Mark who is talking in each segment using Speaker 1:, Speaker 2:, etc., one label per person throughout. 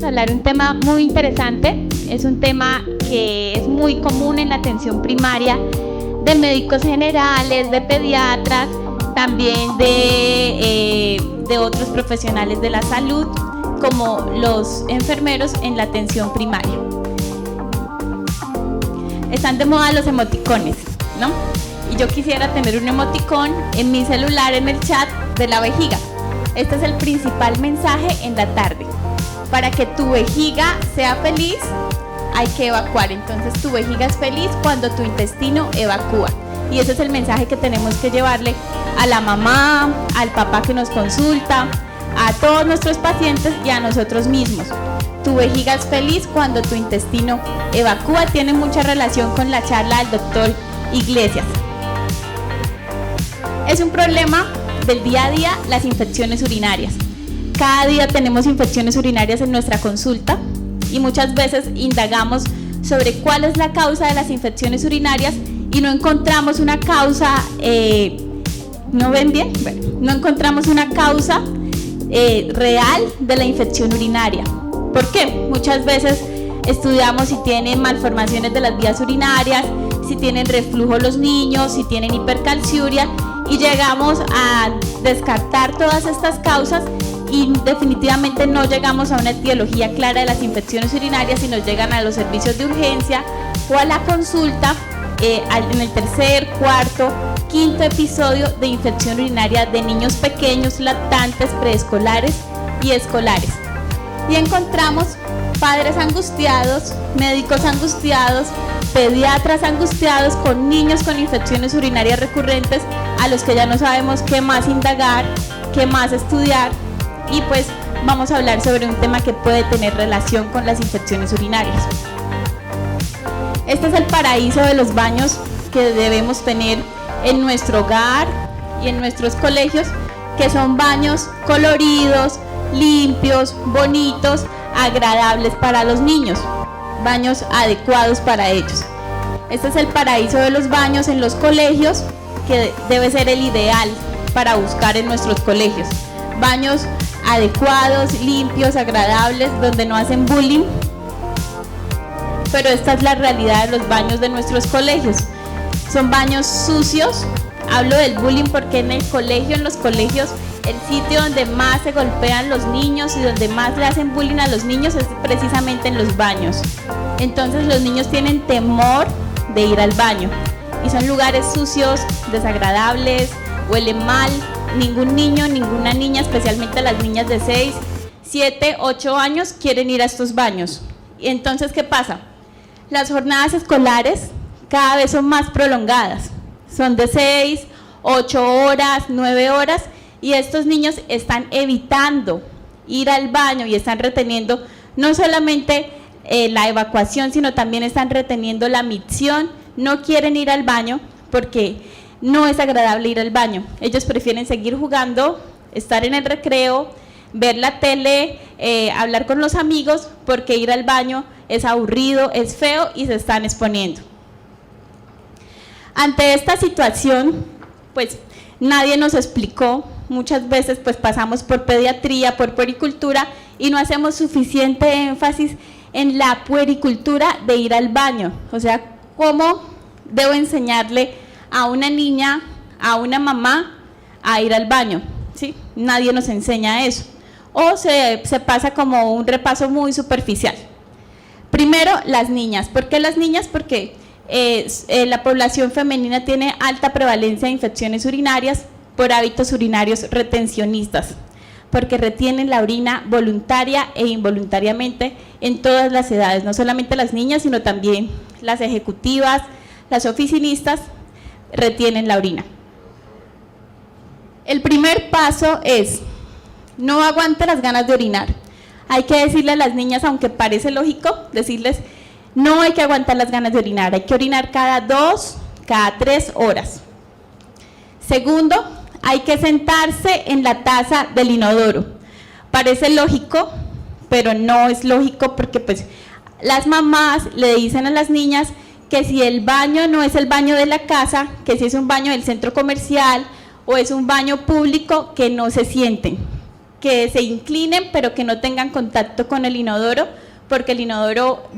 Speaker 1: a hablar un tema muy interesante. Es un tema que es muy común en la atención primaria de médicos generales, de pediatras, también de otros profesionales de la salud, como los enfermeros en la atención primaria. Están de moda los emoticones, ¿no? Y yo quisiera tener un emoticón en mi celular, en el chat de la vejiga. Este es el principal mensaje en la tarde. Para que tu vejiga sea feliz, hay que evacuar. Entonces tu vejiga es feliz cuando tu intestino evacúa. Y ese es el mensaje que tenemos que llevarle a la mamá, al papá que nos consulta, a todos nuestros pacientes y a nosotros mismos. Tu vejiga es feliz cuando tu intestino evacúa. Tiene mucha relación con la charla del doctor Iglesias. Es un problema del día a día las infecciones urinarias. Cada día tenemos infecciones urinarias en nuestra consulta y muchas veces indagamos sobre cuál es la causa de las infecciones urinarias y no encontramos una causa, ¿no ven bien? Bueno, no encontramos una causa real de la infección urinaria. ¿Por qué? Muchas veces estudiamos si tienen malformaciones de las vías urinarias, si tienen reflujo los niños, si tienen hipercalciuria, y llegamos a descartar todas estas causas y definitivamente no llegamos a una etiología clara de las infecciones urinarias y nos llegan a los servicios de urgencia o a la consulta en el tercer, cuarto, quinto episodio de infección urinaria de niños pequeños, lactantes, preescolares y escolares. Y encontramos padres angustiados, médicos angustiados, pediatras angustiados con niños con infecciones urinarias recurrentes a los que ya no sabemos qué más indagar, qué más estudiar, y pues vamos a hablar sobre un tema que puede tener relación con las infecciones urinarias. Este es el paraíso de los baños que debemos tener en nuestro hogar y en nuestros colegios, que son baños coloridos, limpios, bonitos, agradables para los niños, baños adecuados para ellos. Este es el paraíso de los baños en los colegios, que debe ser el ideal para buscar en nuestros colegios. Baños adecuados, limpios, agradables, donde no hacen bullying. Pero esta es la realidad de los baños de nuestros colegios. Son baños sucios. Hablo del bullying porque en el colegio, en los colegios, el sitio donde más se golpean los niños y donde más le hacen bullying a los niños es precisamente en los baños. Entonces los niños tienen temor de ir al baño y son lugares sucios, desagradables, huelen mal. Ningún niño, ninguna niña, especialmente las niñas de 6, 7, 8 años quieren ir a estos baños. Y entonces, ¿qué pasa? Las jornadas escolares cada vez son más prolongadas. Son de 6, 8 horas, 9 horas, y estos niños están evitando ir al baño y están reteniendo no solamente la evacuación, sino también están reteniendo la micción. No quieren ir al baño porque no es agradable ir al baño. Ellos prefieren seguir jugando, estar en el recreo, ver la tele, hablar con los amigos, porque ir al baño es aburrido, es feo y se están exponiendo. Ante esta situación, pues nadie nos explicó. Muchas veces pues pasamos por pediatría, por puericultura y no hacemos suficiente énfasis en la puericultura de ir al baño. O sea, ¿cómo debo enseñarle a una niña, a una mamá a ir al baño? ¿Sí? Nadie nos enseña eso. O se pasa como un repaso muy superficial. Primero, las niñas. ¿Por qué las niñas? Porque la población femenina tiene alta prevalencia de infecciones urinarias por hábitos urinarios retencionistas, porque retienen la orina voluntaria e involuntariamente en todas las edades, no solamente las niñas, sino también las ejecutivas, las oficinistas retienen la orina. El primer paso es: no aguante las ganas de orinar. Hay que decirle a las niñas, aunque parece lógico, decirles, no hay que aguantar las ganas de orinar, hay que orinar cada 2, cada 3 horas. Segundo, hay que sentarse en la taza del inodoro. Parece lógico, pero no es lógico, porque pues las mamás le dicen a las niñas que si el baño no es el baño de la casa, que si es un baño del centro comercial o es un baño público, que no se sienten, que se inclinen, pero que no tengan contacto con el inodoro, porque el inodoro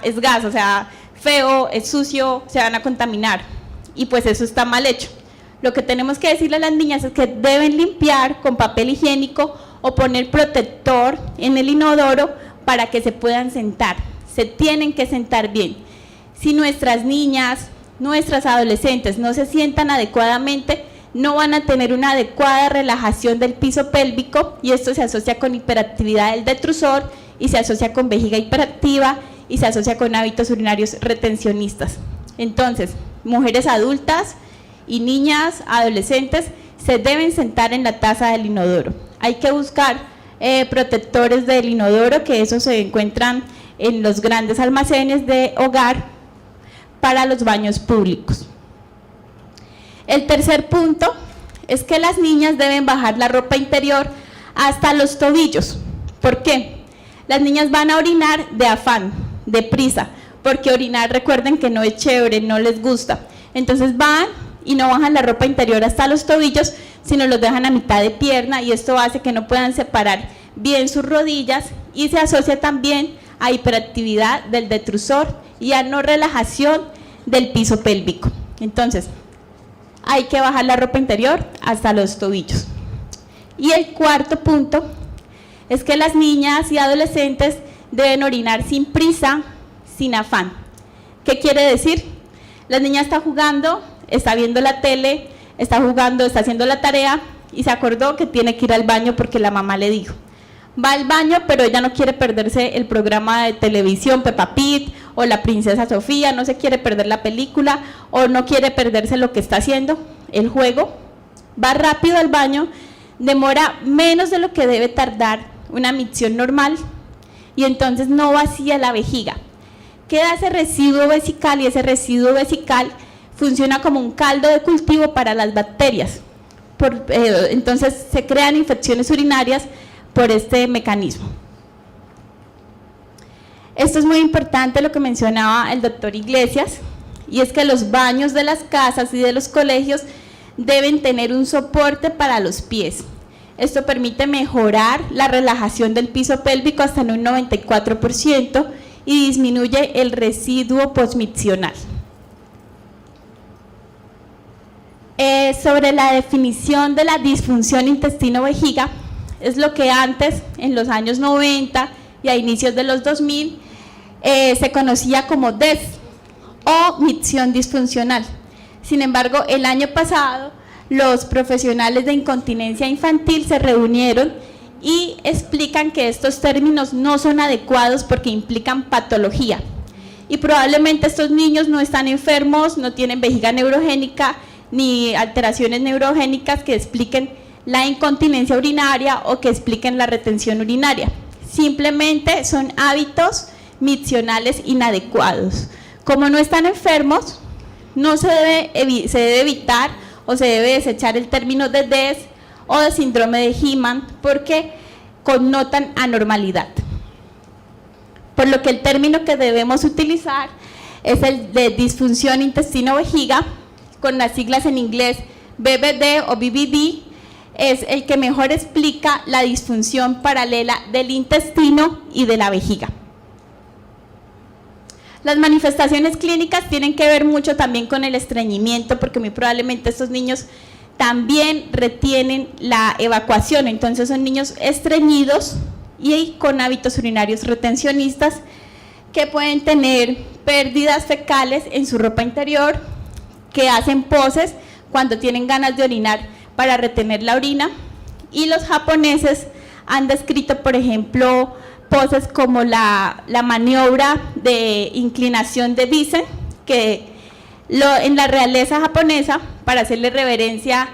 Speaker 1: es gas, o sea, feo, es sucio, se van a contaminar, y pues eso está mal hecho. Lo que tenemos que decirle a las niñas es que deben limpiar con papel higiénico o poner protector en el inodoro para que se puedan sentar. Se tienen que sentar bien. Si nuestras niñas, nuestras adolescentes no se sientan adecuadamente, no van a tener una adecuada relajación del piso pélvico, y esto se asocia con hiperactividad del detrusor y se asocia con vejiga hiperactiva y se asocia con hábitos urinarios retencionistas. Entonces, mujeres adultas y niñas, adolescentes, se deben sentar en la taza del inodoro. Hay que buscar protectores del inodoro, que esos se encuentran en los grandes almacenes de hogar para los baños públicos. El tercer punto es que las niñas deben bajar la ropa interior hasta los tobillos. ¿Por qué? Las niñas van a orinar de afán, de prisa, porque orinar, recuerden que no es chévere, no les gusta. Entonces van y no bajan la ropa interior hasta los tobillos, sino los dejan a mitad de pierna, y esto hace que no puedan separar bien sus rodillas, y se asocia también a hiperactividad del detrusor y a no relajación del piso pélvico. Entonces, hay que bajar la ropa interior hasta los tobillos. Y el cuarto punto es que las niñas y adolescentes deben orinar sin prisa, sin afán. ¿Qué quiere decir? La niña está jugando, está viendo la tele, está jugando, está haciendo la tarea y se acordó que tiene que ir al baño porque la mamá le dijo. Va al baño, pero ella no quiere perderse el programa de televisión Peppa Pig o la princesa Sofía, no se quiere perder la película o no quiere perderse lo que está haciendo, el juego. Va rápido al baño, demora menos de lo que debe tardar una micción normal, y entonces no vacía la vejiga. Queda ese residuo vesical, y ese residuo vesical funciona como un caldo de cultivo para las bacterias. Entonces se crean infecciones urinarias por este mecanismo. Esto es muy importante, lo que mencionaba el doctor Iglesias, y es que los baños de las casas y de los colegios deben tener un soporte para los pies. Esto permite mejorar la relajación del piso pélvico hasta en un 94% y disminuye el residuo posmiccional. Sobre la definición de la disfunción intestino-vejiga, es lo que antes, en los años 90 y a inicios de los 2000, se conocía como DES o micción disfuncional. Sin embargo, el año pasado, los profesionales de incontinencia infantil se reunieron y explican que estos términos no son adecuados porque implican patología. Y probablemente estos niños no están enfermos, no tienen vejiga neurogénica ni alteraciones neurogénicas que expliquen la incontinencia urinaria o que expliquen la retención urinaria. Simplemente son hábitos miccionales inadecuados. Como no están enfermos, no se debe evitar o se debe desechar el término de DES o de síndrome de Heeman porque connotan anormalidad. Por lo que el término que debemos utilizar es el de disfunción intestino-vejiga, con las siglas en inglés BBD o BBD, es el que mejor explica la disfunción paralela del intestino y de la vejiga. Las manifestaciones clínicas tienen que ver mucho también con el estreñimiento, porque muy probablemente estos niños también retienen la evacuación, entonces son niños estreñidos y con hábitos urinarios retencionistas que pueden tener pérdidas fecales en su ropa interior, que hacen poses cuando tienen ganas de orinar para retener la orina, y los japoneses han descrito, por ejemplo, poses como la maniobra de inclinación de bíceps, que en la realeza japonesa, para hacerle reverencia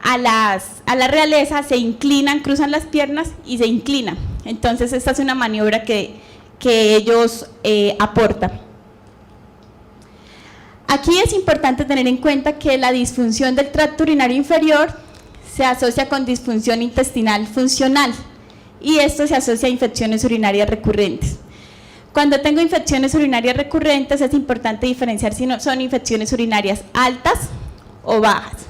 Speaker 1: a la realeza, se inclinan, cruzan las piernas y se inclinan. Entonces esta es una maniobra que ellos aportan. Aquí es importante tener en cuenta que la disfunción del tracto urinario inferior se asocia con disfunción intestinal funcional, y esto se asocia a infecciones urinarias recurrentes. Cuando tengo infecciones urinarias recurrentes es importante diferenciar si son infecciones urinarias altas o bajas.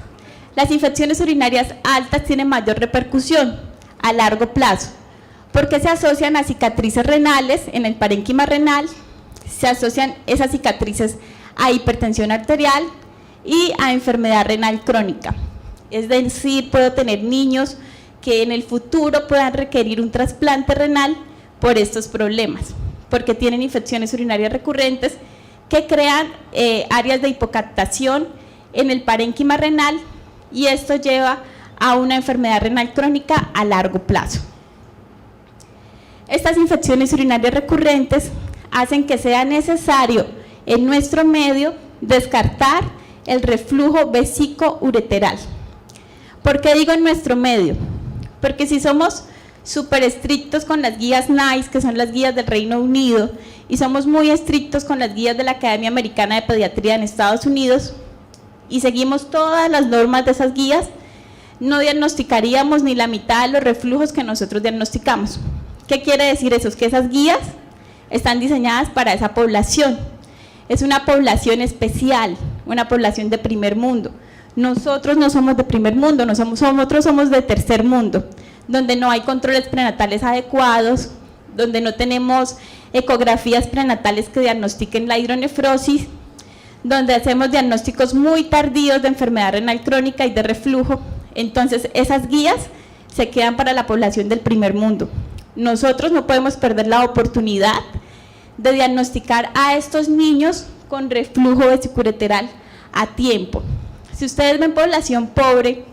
Speaker 1: Las infecciones urinarias altas tienen mayor repercusión. a largo plazo, porque se asocian a cicatrices renales en el parénquima renal, se asocian esas cicatrices a hipertensión arterial y a enfermedad renal crónica. Es decir, puedo tener niños que en el futuro puedan requerir un trasplante renal por estos problemas, porque tienen infecciones urinarias recurrentes que crean áreas de hipocaptación en el parénquima renal, y esto lleva a una enfermedad renal crónica a largo plazo. Estas infecciones urinarias recurrentes hacen que sea necesario en nuestro medio descartar el reflujo vesíco-ureteral. ¿Por qué digo en nuestro medio? Porque si somos súper estrictos con las guías NICE, que son las guías del Reino Unido, y somos muy estrictos con las guías de la Academia Americana de Pediatría en Estados Unidos, y seguimos todas las normas de esas guías, no diagnosticaríamos ni la mitad de los reflujos que nosotros diagnosticamos. ¿Qué quiere decir eso? Es que esas guías están diseñadas para esa población. Es una población especial, una población de primer mundo. Nosotros no somos de primer mundo, nosotros somos de tercer mundo, donde no hay controles prenatales adecuados, donde no tenemos ecografías prenatales que diagnostiquen la hidronefrosis, donde hacemos diagnósticos muy tardíos de enfermedad renal crónica y de reflujo. Entonces esas guías se quedan para la población del primer mundo. Nosotros no podemos perder la oportunidad de diagnosticar a estos niños con reflujo vesicoureteral a tiempo. Si ustedes ven población pobre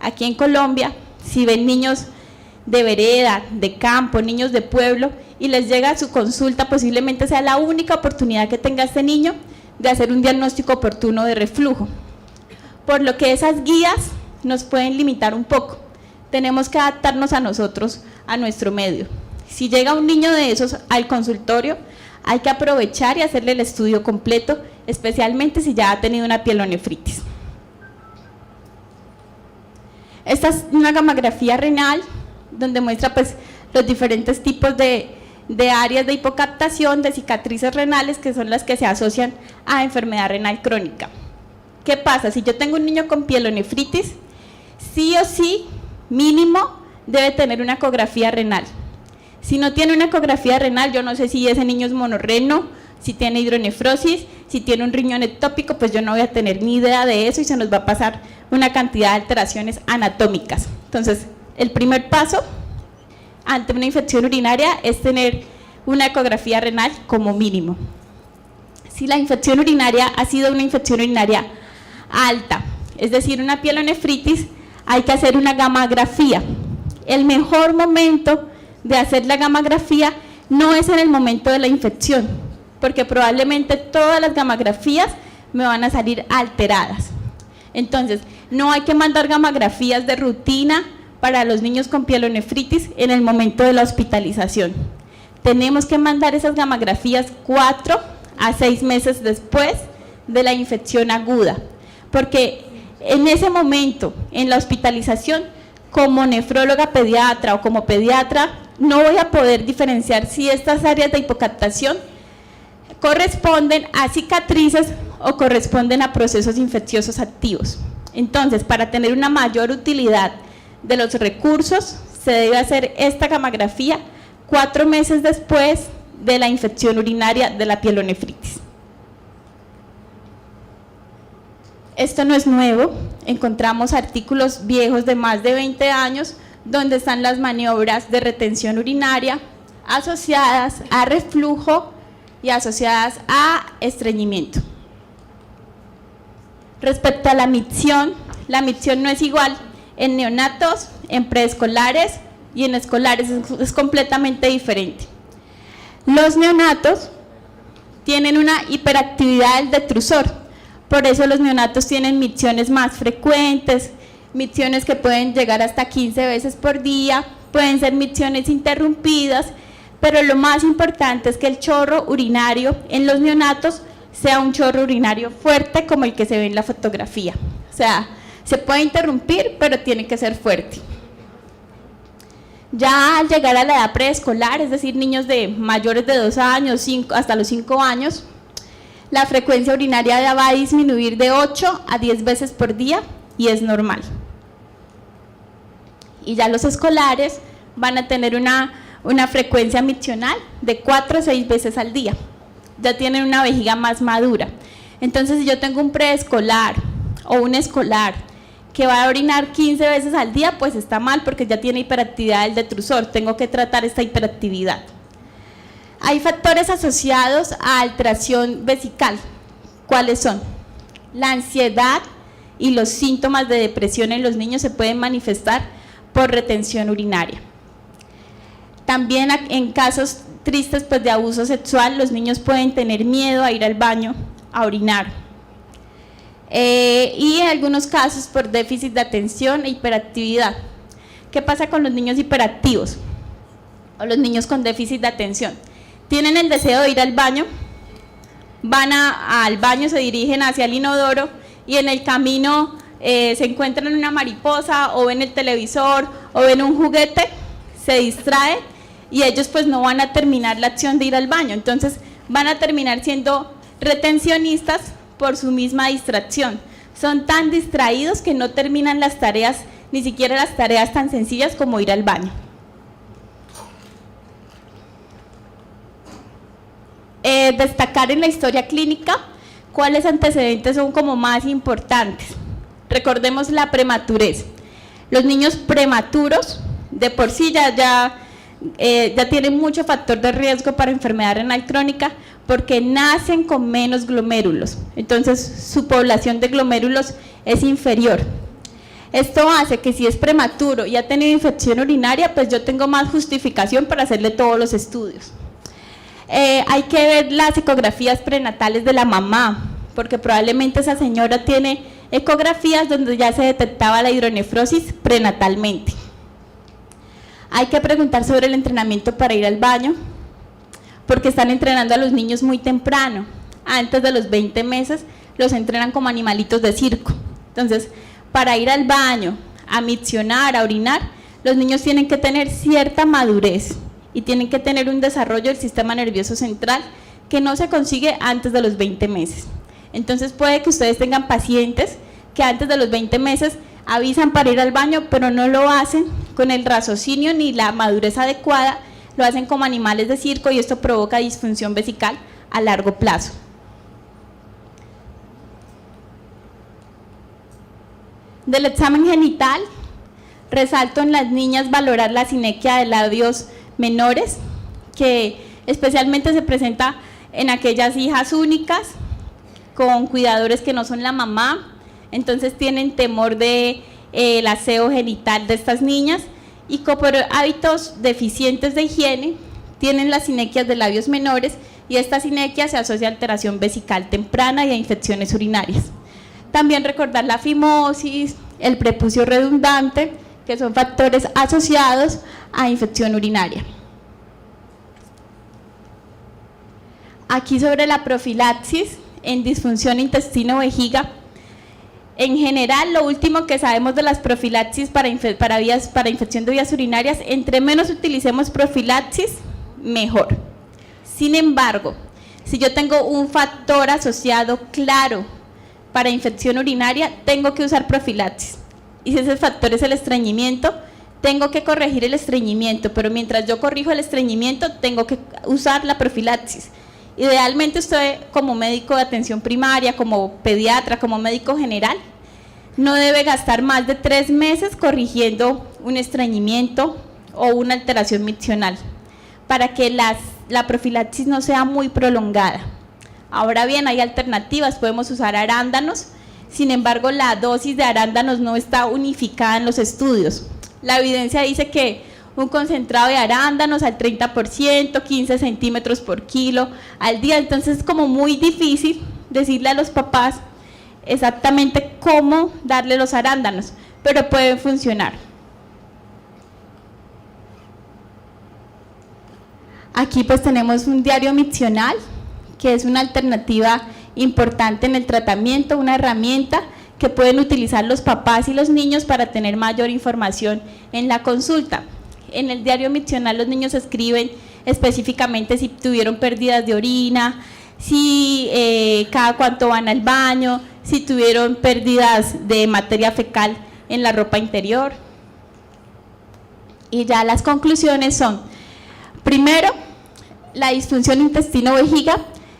Speaker 1: aquí en Colombia, si ven niños de vereda, de campo, niños de pueblo, y les llega a su consulta, posiblemente sea la única oportunidad que tenga este niño de hacer un diagnóstico oportuno de reflujo. Por lo que esas guías nos pueden limitar un poco. Tenemos que adaptarnos a nosotros, a nuestro medio. Si llega un niño de esos al consultorio, hay que aprovechar y hacerle el estudio completo, especialmente si ya ha tenido una pielonefritis. Esta es una gamografía renal donde muestra pues los diferentes tipos de áreas de hipocaptación, de cicatrices renales, que son las que se asocian a enfermedad renal crónica. ¿Qué pasa? Si yo tengo un niño con pielonefritis, sí o sí, mínimo, debe tener una ecografía renal. Si no tiene una ecografía renal, yo no sé si ese niño es monorreno, si tiene hidronefrosis, si tiene un riñón ectópico, pues yo no voy a tener ni idea de eso y se nos va a pasar una cantidad de alteraciones anatómicas. Entonces, el primer paso ante una infección urinaria es tener una ecografía renal como mínimo. Si la infección urinaria ha sido una infección urinaria alta, es decir, una pielonefritis, hay que hacer una gamografía. El mejor momento de hacer la gamografía no es en el momento de la infección, porque probablemente todas las gamografías me van a salir alteradas. Entonces, no hay que mandar gamografías de rutina para los niños con pielonefritis en el momento de la hospitalización. Tenemos que mandar esas gamografías 4 a 6 meses después de la infección aguda, porque en ese momento, en la hospitalización, como nefróloga pediatra o como pediatra, no voy a poder diferenciar si estas áreas de hipocaptación corresponden a cicatrices o corresponden a procesos infecciosos activos. Entonces, para tener una mayor utilidad de los recursos, se debe hacer esta gamografía 4 meses después de la infección urinaria de la pielonefritis. Esto no es nuevo, encontramos artículos viejos de más de 20 años donde están las maniobras de retención urinaria asociadas a reflujo y asociadas a estreñimiento. Respecto a la micción no es igual en neonatos, en preescolares y en escolares, es completamente diferente. Los neonatos tienen una hiperactividad del detrusor, por eso los neonatos tienen micciones más frecuentes, micciones que pueden llegar hasta 15 veces por día, pueden ser micciones interrumpidas, pero lo más importante es que el chorro urinario en los neonatos sea un chorro urinario fuerte como el que se ve en la fotografía. O sea, se puede interrumpir, pero tiene que ser fuerte. Ya al llegar a la edad preescolar, es decir, niños de mayores de 2 años, hasta los 5 años, la frecuencia urinaria ya va a disminuir de 8 a 10 veces por día y es normal. Y ya los escolares van a tener una frecuencia miccional de 4 a 6 veces al día. Ya tienen una vejiga más madura. Entonces, si yo tengo un preescolar o un escolar que va a orinar 15 veces al día, pues está mal porque ya tiene hiperactividad del detrusor. Tengo que tratar esta hiperactividad. Hay factores asociados a alteración vesical. ¿Cuáles son? La ansiedad y los síntomas de depresión en los niños se pueden manifestar por retención urinaria. También en casos tristes pues, de abuso sexual, los niños pueden tener miedo a ir al baño, a orinar. Y en algunos casos por déficit de atención e hiperactividad. ¿Qué pasa con los niños hiperactivos o los niños con déficit de atención? Tienen el deseo de ir al baño, van al baño, se dirigen hacia el inodoro y en el camino se encuentran una mariposa o ven el televisor o ven un juguete, se distraen y ellos pues no van a terminar la acción de ir al baño. Entonces van a terminar siendo retencionistas por su misma distracción. Son tan distraídos que no terminan las tareas, ni siquiera las tareas tan sencillas como ir al baño. Destacar en la historia clínica cuáles antecedentes son como más importantes. Recordemos la prematurez. Los niños prematuros de por sí ya tienen mucho factor de riesgo para enfermedad renal crónica porque nacen con menos glomérulos. Entonces su población de glomérulos es inferior. Esto hace que si es prematuro y ha tenido infección urinaria, pues yo tengo más justificación para hacerle todos los estudios. Hay que ver las ecografías prenatales de la mamá, porque probablemente esa señora tiene ecografías donde ya se detectaba la hidronefrosis prenatalmente. Hay que preguntar sobre el entrenamiento para ir al baño, porque están entrenando a los niños muy temprano. Antes de los 20 meses los entrenan como animalitos de circo. Entonces, para ir al baño, a miccionar, a orinar, los niños tienen que tener cierta madurez y tienen que tener un desarrollo del sistema nervioso central que no se consigue antes de los 20 meses. Entonces puede que ustedes tengan pacientes que antes de los 20 meses avisan para ir al baño, pero no lo hacen con el raciocinio ni la madurez adecuada, lo hacen como animales de circo y esto provoca disfunción vesical a largo plazo. Del examen genital, resalto en las niñas valorar la sinequia de labios menores, que especialmente se presenta en aquellas hijas únicas con cuidadores que no son la mamá, entonces tienen temor de el aseo genital de estas niñas y por hábitos deficientes de higiene tienen las sinequias de labios menores y esta sinequia se asocia a alteración vesical temprana y a infecciones urinarias. También recordar la fimosis, el prepucio redundante, que son factores asociados a infección urinaria. Aquí sobre la profilaxis en disfunción intestino-vejiga. En general, lo último que sabemos de las profilaxis para infección de vías urinarias, entre menos utilicemos profilaxis, mejor. Sin embargo, si yo tengo un factor asociado claro para infección urinaria, tengo que usar profilaxis. Y si ese factor es el estreñimiento, tengo que corregir el estreñimiento, pero mientras yo corrijo el estreñimiento, tengo que usar la profilaxis. Idealmente usted como médico de atención primaria, como pediatra, como médico general, no debe gastar más de 3 meses corrigiendo un estreñimiento o una alteración miccional, para que la profilaxis no sea muy prolongada. Ahora bien, hay alternativas, podemos usar arándanos. Sin embargo, la dosis de arándanos no está unificada en los estudios. La evidencia dice que un concentrado de arándanos al 30%, 15 centímetros por kilo al día, entonces es como muy difícil decirle a los papás exactamente cómo darle los arándanos, pero pueden funcionar. Aquí pues tenemos un diario miccional, que es una alternativa importante en el tratamiento, una herramienta que pueden utilizar los papás y los niños para tener mayor información en la consulta. En el diario miccional los niños escriben específicamente si tuvieron pérdidas de orina, si cada cuánto van al baño, si tuvieron pérdidas de materia fecal en la ropa interior. Y ya las conclusiones son, primero, la disfunción intestino-vejiga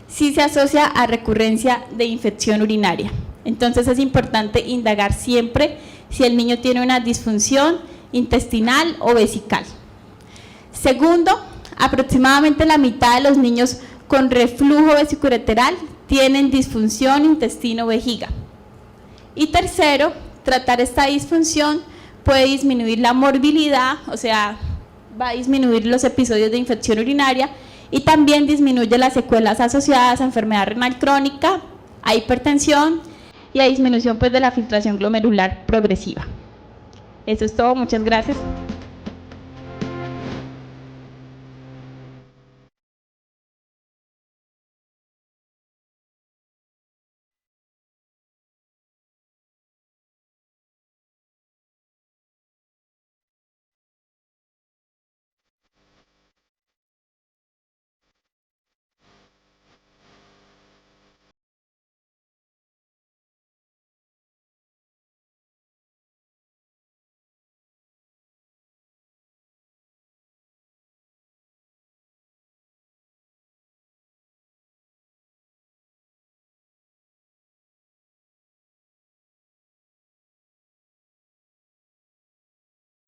Speaker 1: sí se asocia a recurrencia de infección urinaria. Entonces es importante indagar siempre si el niño tiene una disfunción intestinal o vesical. Segundo, aproximadamente la mitad de los niños con reflujo vesicoureteral tienen disfunción intestino-vejiga. Y tercero, tratar esta disfunción puede disminuir la morbilidad, o sea, va a disminuir los episodios de infección urinaria y también disminuye las secuelas asociadas a enfermedad renal crónica, a hipertensión y a disminución pues, de la filtración glomerular progresiva. Eso es todo, muchas gracias.